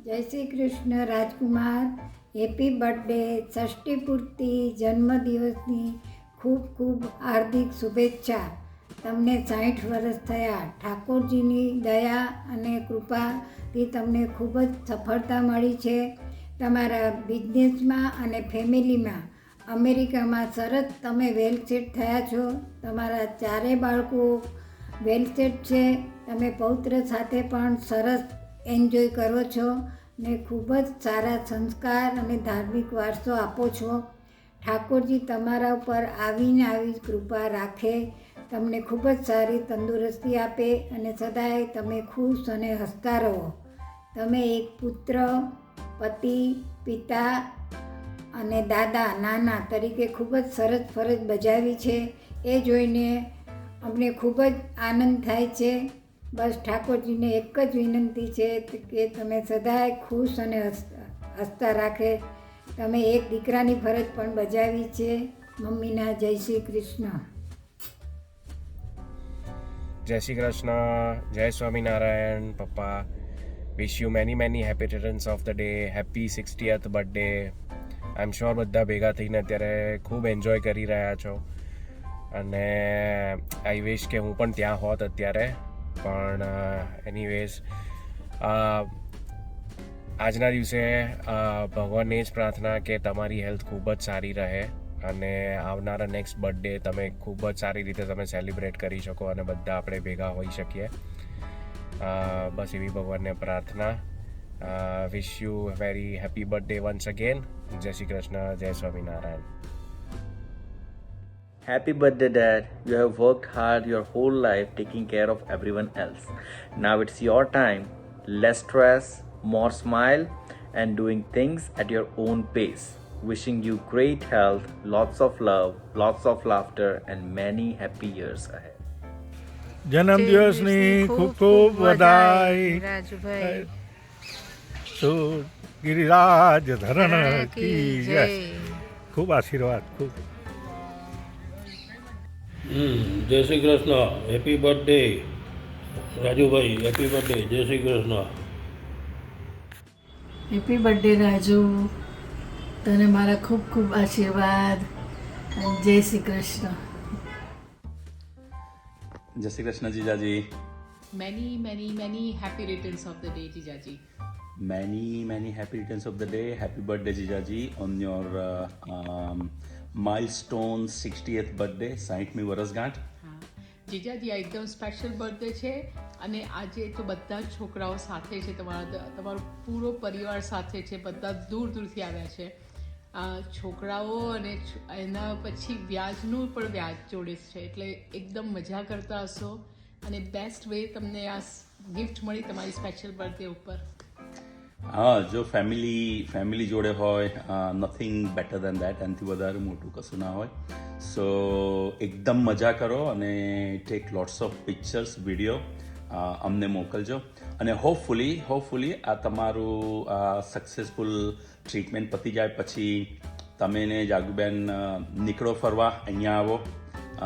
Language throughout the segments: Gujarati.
જય શ્રી કૃષ્ણ રાજકુમાર. હેપી બર્થડે, ષષ્ઠી પૂર્તિ જન્મદિવસની ખૂબ ખૂબ હાર્દિક શુભેચ્છા. તમને 60 વર્ષ થયા. ઠાકોરજીની દયા અને કૃપાથી તમને ખૂબ જ સફળતા મળી છે. તમારા બિઝનેસમાં અને ફેમિલીમાં. અમેરિકામાં સરસ તમે વેલ સેટ થયા છો. તમારા ચારેય બાળકો વેલ સેટ છે. તમે પૌત્ર સાથે પણ સરસ એન્જોય કરો છો ને ખૂબ જ સારા સંસ્કાર અને ધાર્મિક વારસો આપો છો. ઠાકોરજી તમારા ઉપર આવીને આવી કૃપા રાખે, તમને ખૂબ જ સારી તંદુરસ્તી આપે અને સદાય તમે ખુશ અને હસતા રહો. તમે એક પુત્ર, પતિ, પિતા અને દાદા નાના તરીકે ખૂબ જ સરસ ફરજ બજાવી છે. એ જોઈને અમને ખૂબ જ આનંદ થાય છે. બસ ઠાકોરજીને એક જ વિનંતી છે કે તમે સદાય ખુશ અને હસતા રાખે. તમે એક દીકરાની ફરજ પણ બજાવી છે. મમ્મીના જય શ્રી કૃષ્ણ. જય શ્રી કૃષ્ણ, જય સ્વામિનારાયણ. પપ્પા, wish you many happy returns of the day. Happy 60th birthday. I am sure બધા ભેગા થઈને અત્યારે ખૂબ એન્જોય કરી રહ્યા છો અને આઈ વિશ કે હું પણ ત્યાં હોત અત્યારે. પણ એનીવેઝ આજના દિવસે ભગવાનને જ પ્રાર્થના કે તમારી હેલ્થ ખૂબ જ સારી રહે અને આવનારા નેક્સ્ટ બર્થડે તમે ખૂબ જ સારી રીતે તમે સેલિબ્રેટ કરી શકો અને બધા આપણે ભેગા હોઈ શકીએ. બસ એવી ભગવાનને પ્રાર્થના. Wish you very happy birthday once again. જય શ્રી કૃષ્ણ, જય Swaminarayan. Happy birthday, Dad. You have worked hard your whole life taking care of everyone else. Now it's your time. Less stress, more smile, and doing things at your own pace. Wishing you great health, lots of love, lots of laughter, and many happy years ahead. જન્મદિવસની ખૂબ ખૂબ વધાઈ રાજુભાઈ. ગિરિરાજ ધરણ કી કી જય. જય. ખૂબ આશીર્વાદ. ખૂબ જય Shri Krishna. Happy birthday Rajubhai. Happy birthday. Jai Shri Krishna. Happy birthday Raju, તને મારા ખૂબ ખૂબ આશીર્વાદ અને જય શ્રી કૃષ્ણ. જય Shri Krishna જીજાજી. many happy returns of the day, Jijaji. many happy returns of the day. Happy birthday જીજાજી on your milestone 60th birthday. 60મી વર્ષગાંઠ. હા જીજાજી, આ એકદમ સ્પેશિયલ બર્થડે છે અને આજે તો બધા જ છોકરાઓ સાથે છે. તમારો પૂરો પરિવાર સાથે છે. બધા દૂર દૂરથી આવ્યા છે. છોકરાઓ અને એના પછી વ્યાજનું પણ વ્યાજ જોડે છે, એટલે એકદમ મજા કરતા હશો અને બેસ્ટ વે તમને આ ગિફ્ટ મળી તમારી સ્પેશિયલ બર્થડે ઉપર. હા, જો ફેમિલી જોડે હોય નથિંગ બેટર દેન દેટ. એનાથી વધારે મોટું કશું ના હોય. સો એકદમ મજા કરો અને take lots of pictures, video અમને મોકલજો અને હોપફુલી આ તમારું સક્સેસફુલ ટ્રીટમેન્ટ પતી જાય પછી તમે ને જાગુબેન નીકળો ફરવા, અહીંયા આવો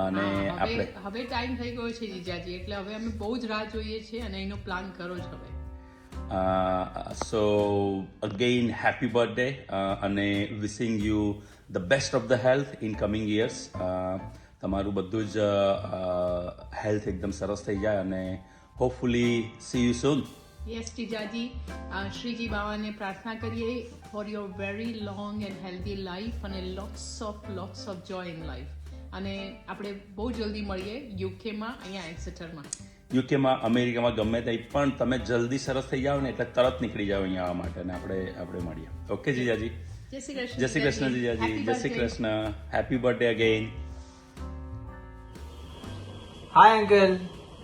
અને આપણે હવે ટાઈમ થઈ ગયો છે જીજાજી, એટલે હવે અમે બહુ જ રાહ જોઈએ છીએ અને એનો પ્લાન કરો જ હવે. સો અગેઇન હેપી બર્થડે અને wishing you the best of the health in coming years. તમારું બધું જ હેલ્થ એકદમ સરસ થઈ જાય અને hopefully see you soon. Yes જીજાજી, શ્રીજી બાવાને પ્રાર્થના કરીએ for your very long and healthy life અને lots of joy in life. અને આપણે બહુ જલ્દી મળીએ યુકેમાં, અહીંયા એક્સેટરમાં. યુકેમાં, અમેરિકામાં, ગમે ત્યાં પણ તમે જલ્દી સરસ થઈ જાઓ ને એટલે તરત નીકળી જાઓ અહીંયા આવવા માટે અને આપણે મળીએ. ઓકે જીજાજી. જય શ્રી કૃષ્ણ. જય શ્રી કૃષ્ણ જીજાજી. જય Shri Krishna. Happy birthday again. Hi uncle,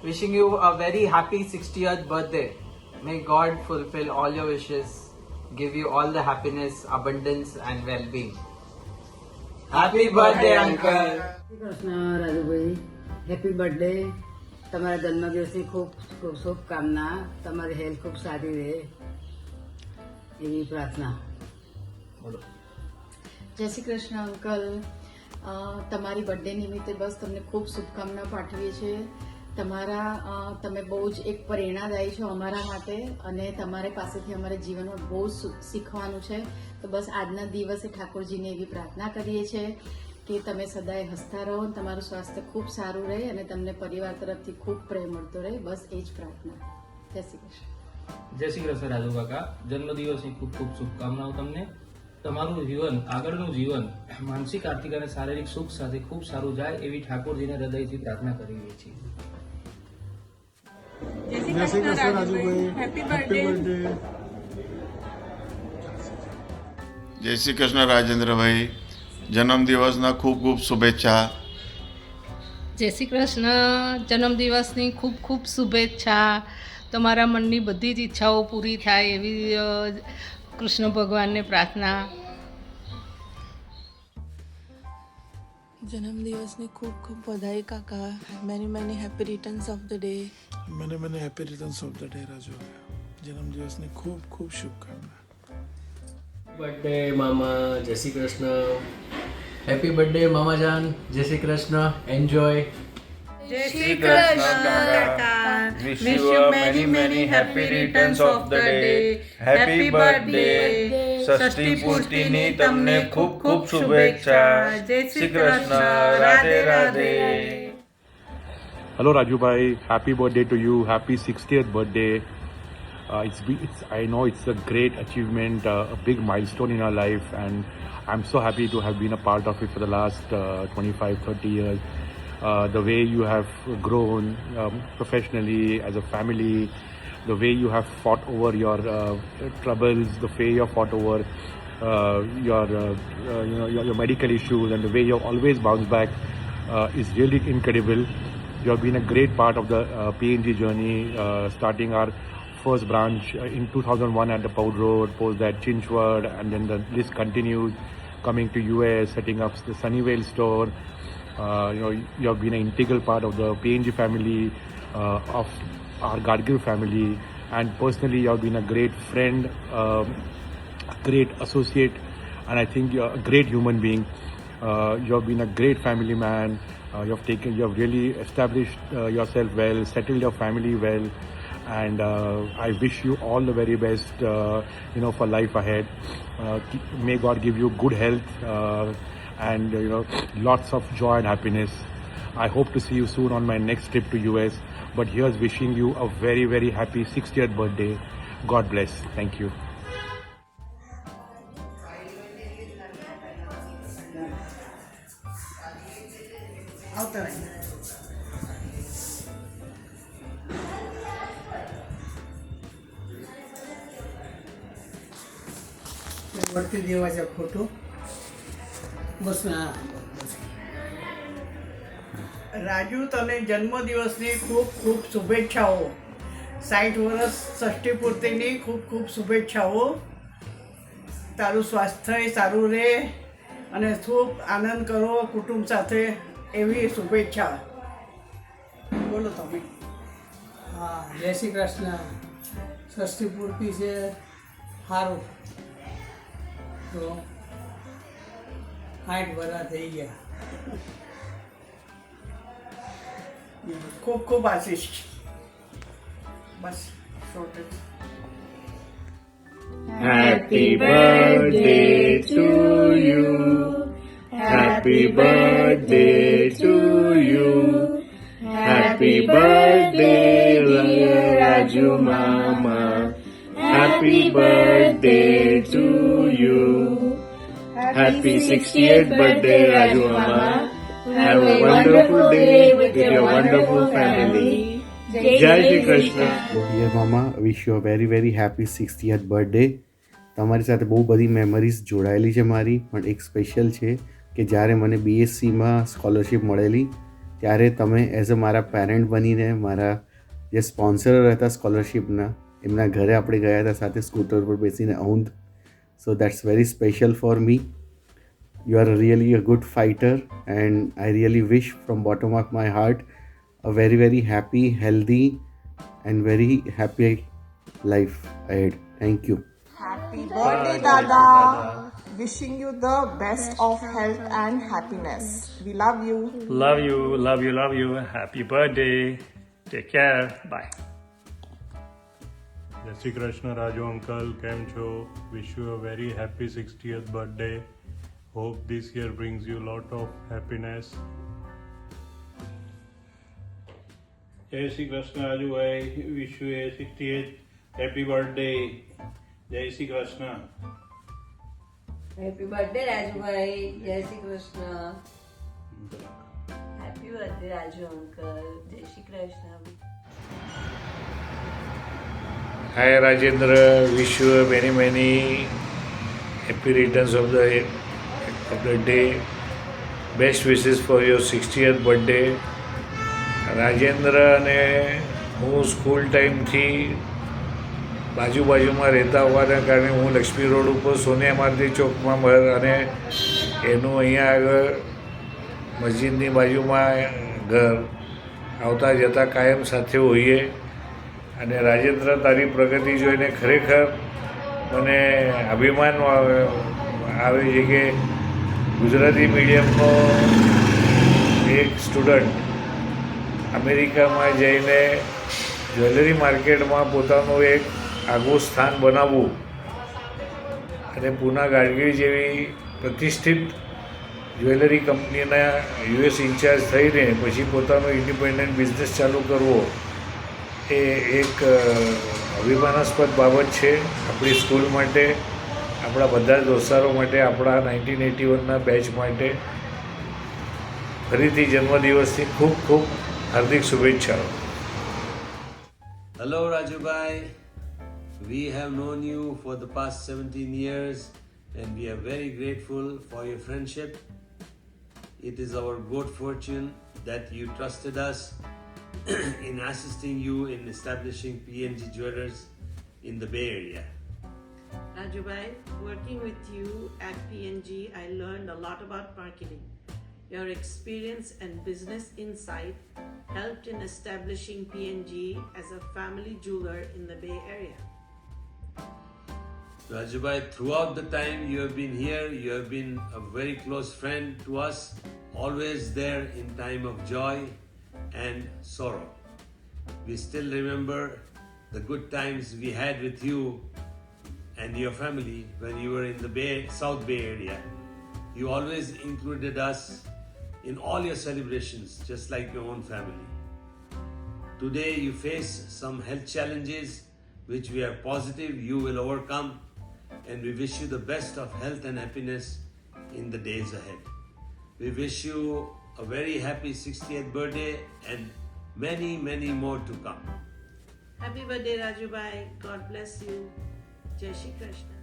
wishing you a very happy 60th birthday. May God fulfill all your wishes, give you all the happiness, abundance and well-being. Happy birthday uncle. Shri Krishna Rajubhai. Happy birthday. તમારા જન્મદિવસની ખૂબ ખૂબ શુભકામના. તમારી હેલ્થ ખૂબ સારી રહે એવી પ્રાર્થના. જય શ્રી કૃષ્ણ અંકલ. તમારી બર્થડે નિમિત્તે બસ તમને ખૂબ શુભકામના પાઠવીએ છીએ તમે બહુ જ એક પ્રેરણાદાયી છો અમારા માટે અને તમારી પાસેથી અમારે જીવનમાં બહુ શીખવાનું છે. તો બસ આજના દિવસે ઠાકોરજીને એવી પ્રાર્થના કરીએ છીએ કે તમે સદાય હસતા રહો, તમારું સ્વાસ્થ્ય ખૂબ સારું રહે અને તમને પરિવાર તરફથી ખૂબ પ્રેમ મળતો રહે. બસ એ જ પ્રાર્થના. જય શ્રી કૃષ્ણ. જય શ્રી કૃષ્ણ રાજુ કાકા, જન્મદિવસની ખૂબ ખૂબ શુભકામનાઓ તમને. તમારું જીવન, આગળનું જીવન માનસિક, આર્થિક અને શારીરિક સુખ સાથે ખૂબ સારું જાય એવી ઠાકોરજીને હૃદયથી પ્રાર્થના કરીએ છીએ. જય શ્રી કૃષ્ણ રાજુભાઈ, હેપી બર્થડે. જય શ્રી કૃષ્ણ રાજેન્દ્રભાઈ, જન્મદિવસના ખૂબ ખૂબ શુભેચ્છા. જય શ્રી કૃષ્ણ, જન્મદિવસની ખૂબ ખૂબ શુભેચ્છા. તમારા મનની બધી જ ઈચ્છાઓ પૂરી થાય એવી કૃષ્ણ ભગવાનને પ્રાર્થના. જન્મદિવસની ખૂબ ખૂબ બધાઈ કાકા. Many happy returns of the day. મને happy returns of the day Raju. જન્મદિવસની ખૂબ ખૂબ શુભકામના. બર્થડે મામા, જય શ્રી કૃષ્ણ. હેપી બર્થડે મામા જાન, જય શ્રી કૃષ્ણ. એન્જોય. જય શ્રી કૃષ્ણ કાકા. Wish you many happy returns of the day. Happy birthday. ષષ્ઠી પૂર્તિની તમને ખૂબ ખૂબ શુભેચ્છા. જય Shri Krishna. Radhe Radhe. Hello Rajubhai, happy birthday to you. Happy 60th birthday. I know it's a great achievement, a big milestone in our life, and I'm so happy to have been a part of it for the last 25-30 years. The way you have grown professionally, as a family, the way you have fought over your troubles, the way you have fought over your medical issues, and the way you have always bounced back is really incredible. You have been a great part of the PNG journey, starting our first branch in 2001 at the Poud Road, post that Chinchwad, and then the list continues, coming to US, setting up the Sunnyvale store. You have been an integral part of the PNG family, of our Gadgil family, and personally you have been a great friend, a great associate, and I think you're a great human being. You have been a great family man. You have really established yourself well, settled your family well, and I wish you all the very best, for life ahead. May God give you good health, and lots of joy and happiness. I hope to see you soon on my next trip to US, but here's wishing you a very, very happy 60th birthday. God bless. Thank you. वरती देवाचा फोटो बस ना. રાજુ, તને જન્મદિવસની ખૂબ ખૂબ શુભેચ્છાઓ. 60 વર્ષ ષષ્ઠી પૂર્તિની ખૂબ ખૂબ શુભેચ્છાઓ. તારું સ્વાસ્થ્ય સારું રહે અને ખૂબ આનંદ કરો કુટુંબ સાથે એવી શુભેચ્છા. બોલો તમે. હા, જય શ્રી કૃષ્ણ. ષષ્ઠી પૂર્તિ છે, સારું. તો 60 વર્ષ થઈ ગયા. ખૂબ ખૂબ આશીષ. બસ છોટે. Happy birthday to you. Happy birthday to you. Happy birthday, dear Raju Mama. Happy birthday to you. Happy 60th birthday, Raju Mama. Have a wonderful day with your wonderful family. Jai Shri Krishna. Dear Mama, wish you a very very happy 60th birthday. તમારી સાથે બહુ બધી મેમરીઝ જોડાયેલી છે મારી, પણ એક સ્પેશિયલ છે કે જ્યારે મને બીએસસીમાં સ્કોલરશિપ મળેલી ત્યારે તમે એઝ અ મારા પેરેન્ટ બનીને મારા જે સ્પોન્સર હતા સ્કોલરશિપના એમના ઘરે આપણે ગયા હતા સાથે સ્કૂટર પર બેસીને Aundh. So that's very special for me. You are really a good fighter, and I really wish from bottom of my heart a very very happy, healthy and very happy life ahead. Thank you. Happy birthday, Dada. Wishing you the best of health and happiness. We love you. Love you, love you, love you. Happy birthday. Take care bye. Jai Shri Krishna Raju uncle, કેમ છો? Wish you a very happy 60th birthday. Hope this year brings you lot of happiness. Jai Shri Krishna Rajubhai, wish you a 68th happy birthday. Jai Shri Krishna. Happy birthday Rajubhai, Jai Shri Krishna. Happy birthday Raju uncle, Jai Shri Krishna. Hi Rajendra, wish you a many happy returns of the day. Best wishes for your 60th birthday. Rajendra અને હું સ્કૂલ ટાઈમથી બાજુમાં રહેતા હોવાના કારણે હું લક્ષ્મી રોડ ઉપર સોનિયા મારુતિ ચોકમાં અને એનું અહીંયા આગળ મસ્જિદની બાજુમાં ઘર આવતા જતા કાયમ સાથે હોઈએ. અને રાજેન્દ્ર, તારી પ્રગતિ જોઈને ખરેખર મને અભિમાન આવે છે કે ગુજરાતી મીડિયમનો એક સ્ટુડન્ટ અમેરિકામાં જઈને જ્વેલરી માર્કેટમાં પોતાનું એક આગવું સ્થાન બનાવવું અને પૂના ગાડગીર જેવી પ્રતિષ્ઠિત જ્વેલરી કંપનીના યુએસ ઇન્ચાર્જ થઈને પછી પોતાનો ઇન્ડિપેન્ડન્ટ બિઝનેસ ચાલુ કરવો એ એક અભિમાનાસ્પદ બાબત છે આપણી સ્કૂલ માટે, આપણા બધા દોસ્તારો માટે, આપણા 1981ના બેચ માટે. ફરીથી જન્મદિવસની ખૂબ ખૂબ હાર્દિક શુભેચ્છાઓ. Hello Rajubhai, we have known you for the past 17 years and we are very grateful for your friendship. It is our good fortune that you trusted us in assisting you in establishing PNG Jewelers in the Bay Area. Rajubhai, working with you at PNG, I learned a lot about marketing. Your experience and business insight helped in establishing PNG as a family jeweler in the Bay Area. Rajubhai, throughout the time you have been here, you have been a very close friend to us, always there in time of joy and sorrow. We still remember the good times we had with you and your family when you were in the South Bay Area. You always included us in all your celebrations, just like your own family. Today you face some health challenges which we are positive you will overcome, and we wish you the best of health and happiness in the days ahead. We wish you a very happy 60th birthday and many more to come. Happy birthday Rajubhai, God bless you. Jai Shri Krishna.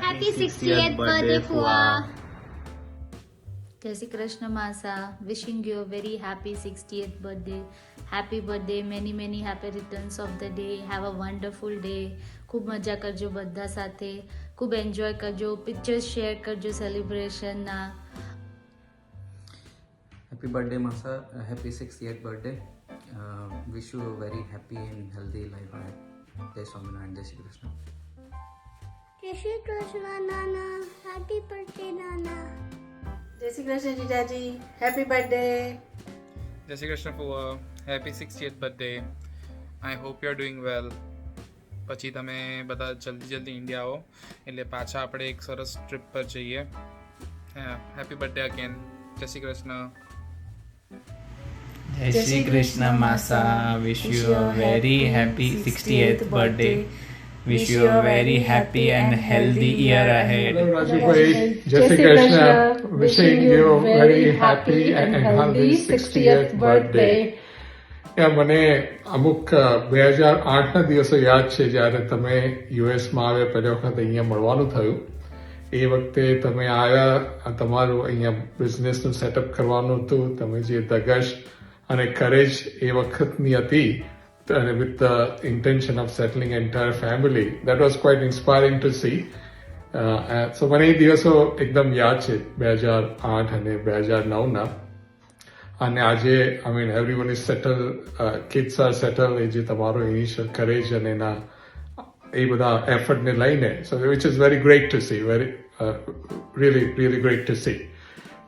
Happy 60th birthday Fua. Jai Shri Krishna Masa, wishing you a very happy 60th birthday. Happy birthday, many happy returns of the day. Have a wonderful day. ખૂબ મજા કરજો બધા સાથે, ખૂબ એન્જોય કરજો, પિક્ચર્સ શેર કરજો સેલિબ્રેશનના. Happy birthday Masa, happy 60th birthday. Wish you a very happy and healthy life ahead. Jai Swaminarayan, Jai Shri Krishna. Jai Shri Krishna Nana, happy birthday Nana. Jai Shri Krishna Jijaji, happy birthday. Jai Shri Krishna Fuwa, happy 60th birthday. I hope you are doing well. પછી તમે બધા જલ્દી ઇન્ડિયા આવો એટલે પાછા આપણે એક સરસ ટ્રીપ પર જઈએ. Happy birthday again. જય Shri Krishna. Jai Shri Krishna Masa, wish you a very happy 60th birthday. Wish you a very happy and healthy year ahead. Hello Rajubhai, Jai Shri Krishna, wishing you a very happy and healthy 60th birthday. મને અમુક 2008ના દિવસો યાદ છે જ્યારે તમે યુએસમાં આવ્યા પહેલી વખત અહીંયા મળવાનું થયું. એ વખતે તમે આવ્યા, તમારું અહીંયા બિઝનેસનું સેટઅપ કરવાનું હતું. તમે જે ધગશ અને કરેજ એ વખતની હતી અને with the intention of settling entire family, that was quite inspiring to see. So મને એ દિવસો એકદમ યાદ છે 2008 અને 2009ના. અને આજે I mean everyone is settle, kids are settle. એ જે તમારો ઇનિશિયલ કરેજ અને એના એ બધા એફર્ટને લઈને, so which is very great to see, very really great to see.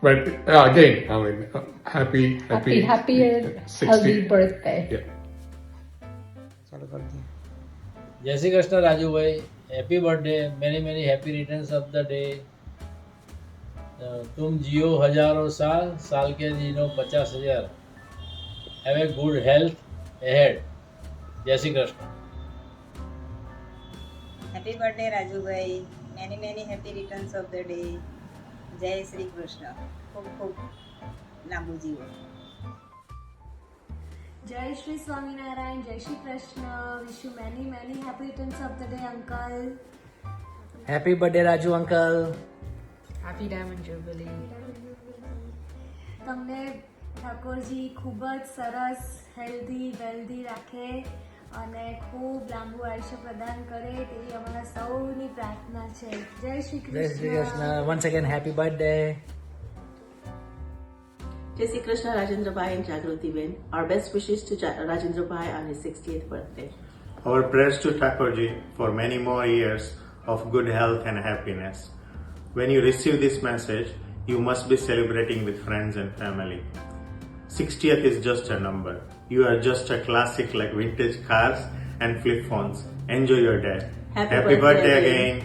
But again, I mean, happy and healthy birthday. Yeah. ચાલુ કરી દઈએ. જય Shri Krishna Rajubhai, happy birthday, many many happy returns of the day. तुम जियो हजारों साल, साल के जियो 50,000. Have a good health ahead. जय Shri Krishna. Happy birthday Rajubhai, many many happy returns of the day. જય શ્રી કૃષ્ણ. ખૂબ ખૂબ લાંબુ જીવો. જય શ્રી સ્વામિનારાયણ, જય Shri Krishna. Wish you many many happy returns of the day uncle. Happy birthday Raju uncle. Happy diamond jubilee. તમને ઠાકોરજી ખૂબ જ સરસ હેલ્ધી વેલ્ધી રાખે અને ખૂબ લાંબુ આયુષ્ય પ્રદાન કરે તેવી અમારા સૌની પ્રાર્થના છે. જય શ્રી કૃષ્ણ. જય Shri Krishna. Once again happy birthday. Jai Shri Krishna, Rajendra and Jagruti Ben. Our best wishes to Rajendra on his 60th birthday. Our prayers to Thakurji for many more years of good health and happiness. When you receive this message, you must be celebrating with friends and family. 60th is just a number. You are just a classic like vintage cars and flip phones. Enjoy your day. Happy birthday again.